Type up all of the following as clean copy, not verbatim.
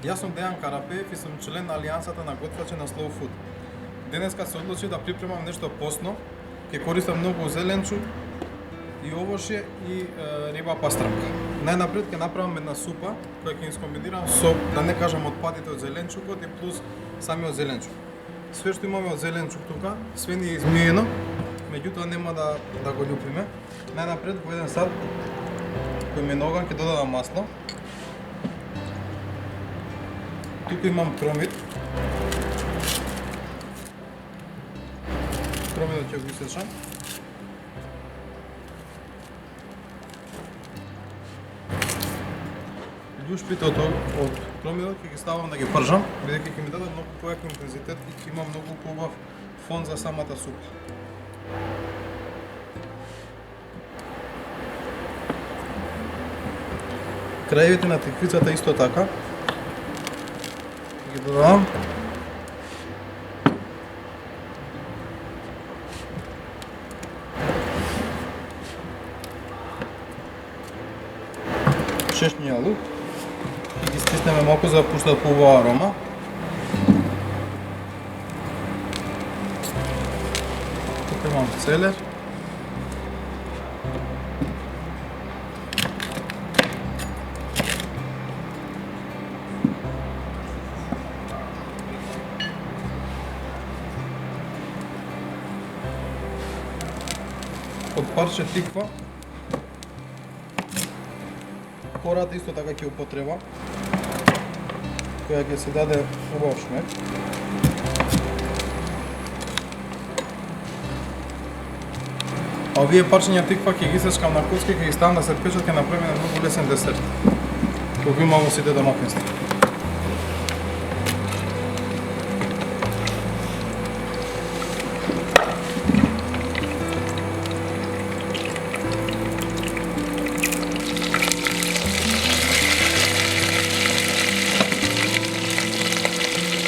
Јас сум Дејан Карапеев и сум член на Алијансата на готвачи на Slow Food. Денеска се одлучив да припремам нешто посно. Ќе користам многу зеленчук и овошје и риба пастрамка. Најнапред ќе направам една супа која ќе искомбинирам со, да не кажам, отпадите од зеленчукот и плюс самиот зеленчук. Све што имаме од зеленчук тука, све ни е измиено, меѓутоа нема да го љупиме. Најнапред во еден сад кој ми е на оган ќе додадам масло. Тука имам кромит. Кромитот ќе го исечам. Љушпите од кромитот ќе ги ставам да ги пржам, бидејќи ќе ми дадат многу појак интензитет и ќе има многу поубав фон за самата супа. Крајевите на тиквицата исто така ги додавам. Чешњиот лук и ги стиснеме малку за да пуштат поубава арома. Тука имам целер. Од парче тиква. Кората исто така ќе употреба, која ќе се даде убав шмек. А овие парчиња тиква ќе ги исечкам на коцки, ќе ги ставам да се печат, ќе направиме многу лесен десерт, кој го има во сите домакинства.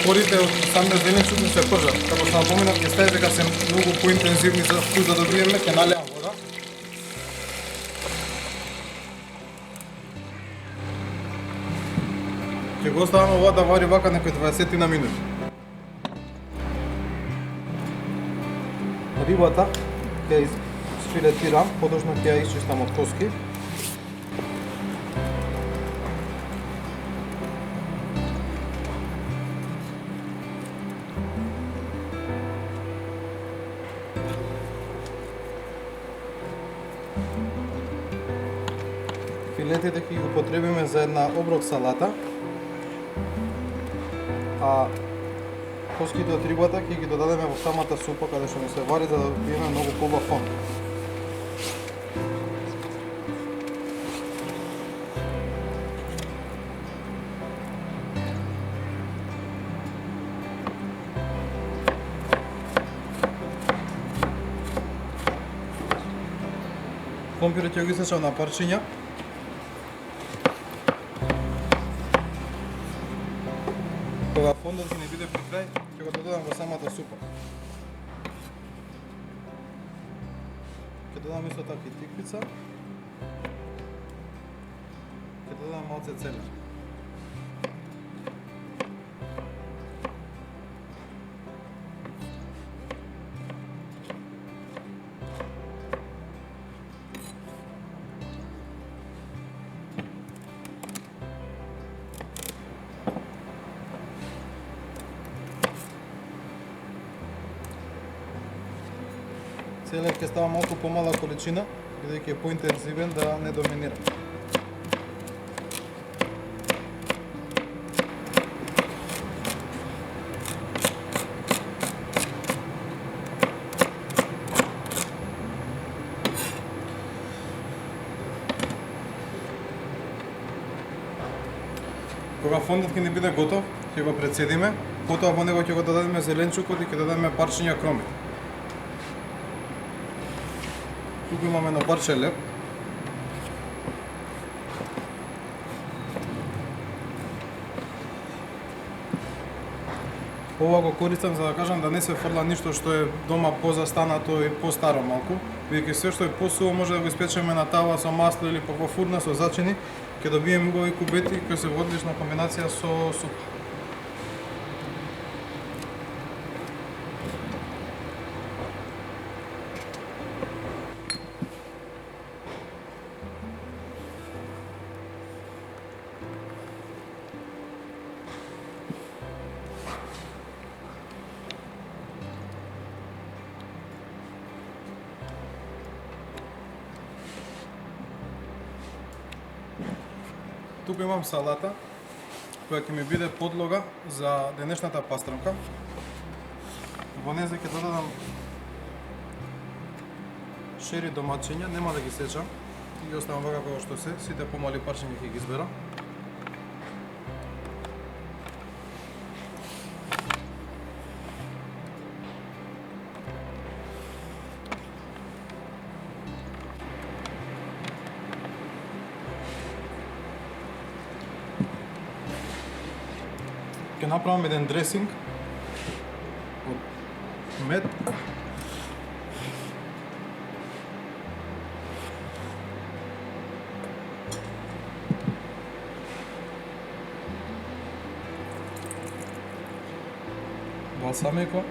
Корите од самиот зеленчук не се пржат. Како што напоминав, ќе ставите дека се многу поинтензивни за вкус да добиеме, ќе налеам вода. Ќе го оставаме ова да вари вака некои 20 на минути. Рибата ќе сфилетирам, подошно ќе ја исчистам од коски. Филетите ќе ги употребиме за една оброк салата, а коските од рибата ќе ги додадеме во самата супа каде што ни се вари за да добиеме многу поубав фон. Компирот ќе го исечам на парчиња. Кога фондот не биде при крај, ќе го додадам во самата супа. Ќе додадам исто така и тиквица. Ќе додадам малце целер. Целер ќе става малку помала количина, бидејќи е поинтензивен да не доминира. Кога фондот ќе не биде готов, ќе го прецедиме, потоа во него ќе го додадеме зеленчукот и ќе додадеме парчиња кромит. Туку имаме едно парче леб. Ова го користам за да кажам да не се фрла ништо што е дома позастанато и постаро малку, бидејќи се што е посуво може да го испечеме на тава со масло или во фурна со зачини, ќе добиеме убави кубети кои се во одлична комбинација со супа. Тука имам салата, која ќе ми биде подлога за денешната пастрамка. Во неја ќе додадам шери домачиња, нема да ги сечам, ги оставам вака како што се, сите помали парчиња ќе ги изберам. Ќе направам еден дресинг од мед, балсамико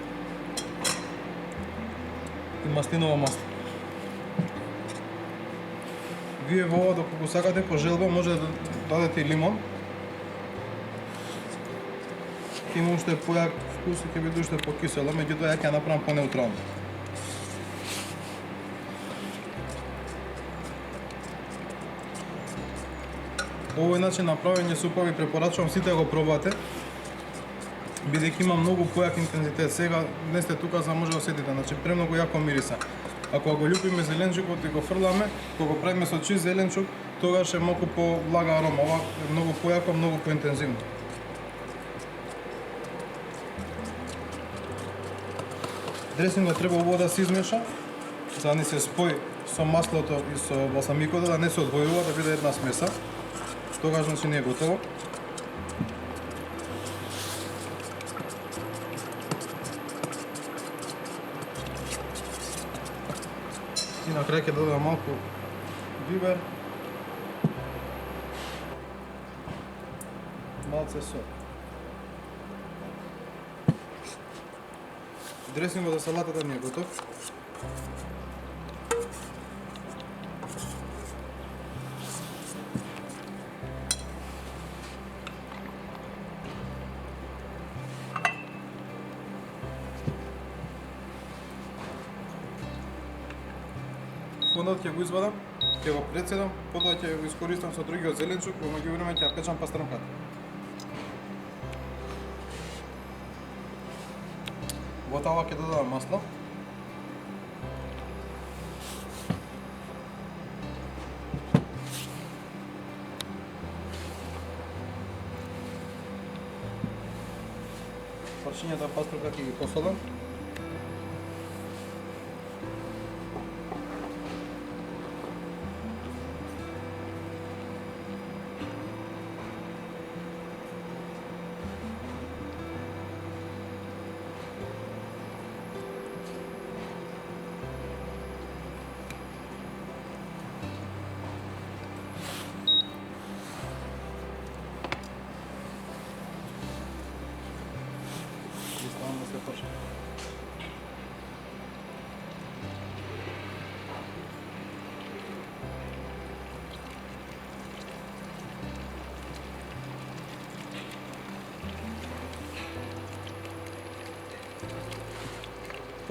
и маслиново масло. Вие во ова доколку сакате по желба може да дадете и лимон. Ќе има уште појак вкус и ќе биде уште покисело, меѓутоа ја ќе направам понеутрално. Овој начин на правење супа ви препорачувам сите да го пробате, бидејќи има многу појак интензитет. Сега не сте тука за може да осетите, значи премногу јако мириса. Ако го љупиме зеленчукот и го фрламе, кога го правиме со чист зеленчук, тогаш е малку поблага арома. Ова е многу појако, многу поинтензивно. Дресингот треба убаво да се измеша, за да не се спои со маслото и со балсамикото, да не се одвојува, да биде една смеса. Тогаш значи не е готово. И на крај ќе додадам малку бибер, малце сол. Дресингот за салатата ми е готов. Фондот ќе го извадам, ќе го прецедам, потоа ќе го искористам со другиот зеленчук, во меѓувреме ќе ја печам пастрамката. Во тава ќе додадам масло. Парчињата пастрамка ќе ги посолам.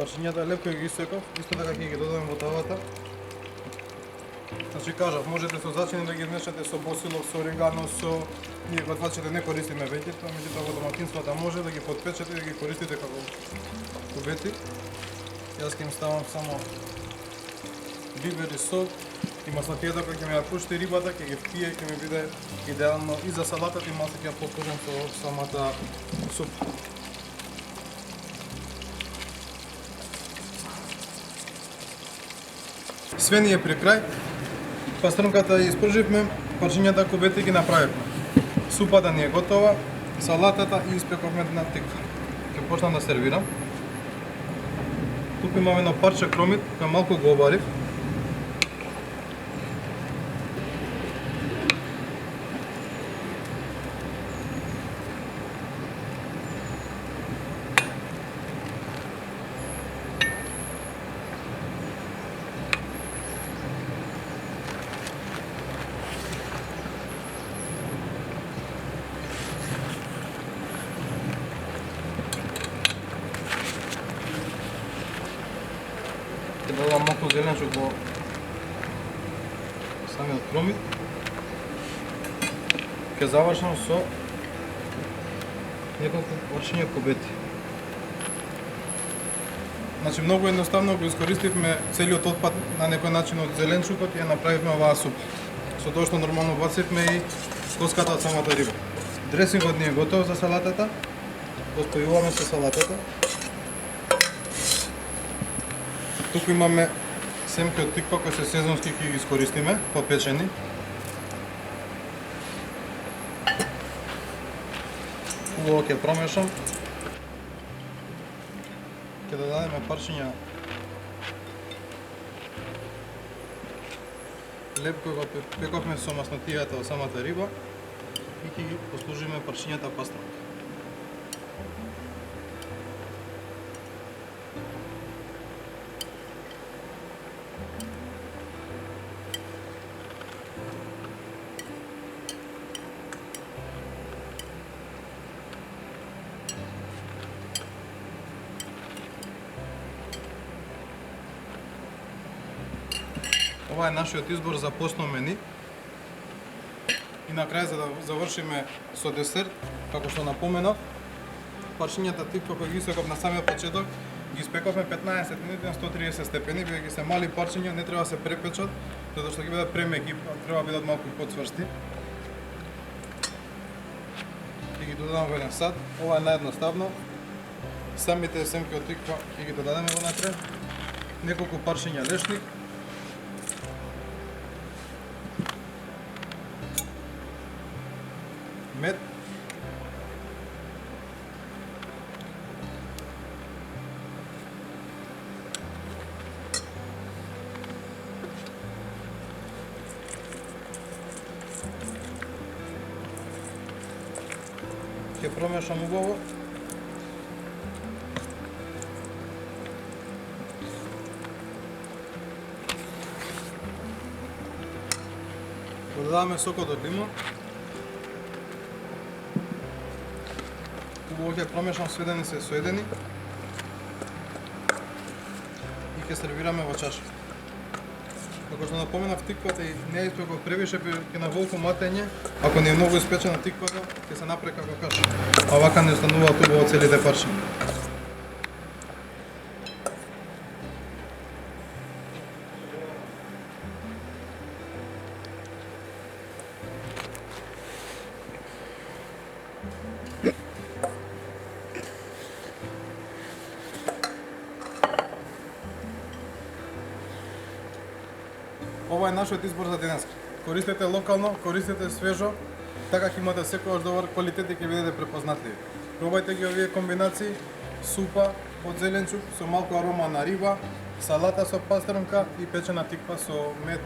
Парчињата лепко ги исеков, исто така ќе ги додадам во тавата. Значи кажав, можете со зачини да ги измешате со босилок, со орегано, со... Ние готвачите не користиме веќето, меѓутоа во доматинствата може да ги потпечете и да ги користите како кубети. Јас ќе им ставам само бибер и сол и маслатијата која ќе ми ја пушти рибата, ќе ги впие, ќе ми биде идеално и за салатата и малку ќе ја попушам со самата супа. Све ни е при крај. Пастрамката ја испрживме, парчињата кубети ги направивме. Супата ни е готова, салатата и испековме на тиква. Ќе почнам да сервирам. Тука имам едно парче кромит, кој малку го обарив. Ќе додам малку зеленчук во самиот промит. Ќе завршам со неколку парчиња кобети. Значи многу едноставно го искористивме целиот отпад на некој начин од зеленчукот и ја направивме оваа супа. Со тоа што нормално бацивме и коската од самата риба. Дресингот ни е готов за салатата. Го спојуваме со салатата. Туку имаме семки од тиква кои се сезонски, ќе ги искористиме, попечени. Убаво ќе промешам. Ќе додадеме парчиња леб кој го пековме со маснотијата од самата риба и ќе ги послужиме парчињата пастрамка. Ова е нашиот избор за постно мени. И на крај, за да завршиме со десерт, како што напоменав, парчињата тиква кои ги исеков на самиот почеток, ги испековме 15 минути на 130 степени, бидејќи се мали парчиња, не треба да се препечат, затоа што ги бидат премеки, треба да бидат малку потврсти. И ги додадам во еден сад. Ова е наједноставно. Самите семки од тиква ќе ги додадеме внатре. Неколку парчиња лешник. Мед. Ќе промешам убаво. Додаваме сокот од лимон. Убаво ќе промешам сведени се соедени и ќе сервираме во чаша. Како што напоменав, тиквата и не е испеков превише, ќе на волко матење. Ако не е многу испечена тиквата, ќе се направи како каша. А вака не остануваат убаво целите парчиња. Ова е нашиот избор за денес. Користете локално, користете свежо, така ќе имате секогаш добар квалитет и ќе бидете препознатливи. Пробајте ги овие комбинации: супа од зеленчук со малку арома на риба, салата со пастрмка и печена тиква со мед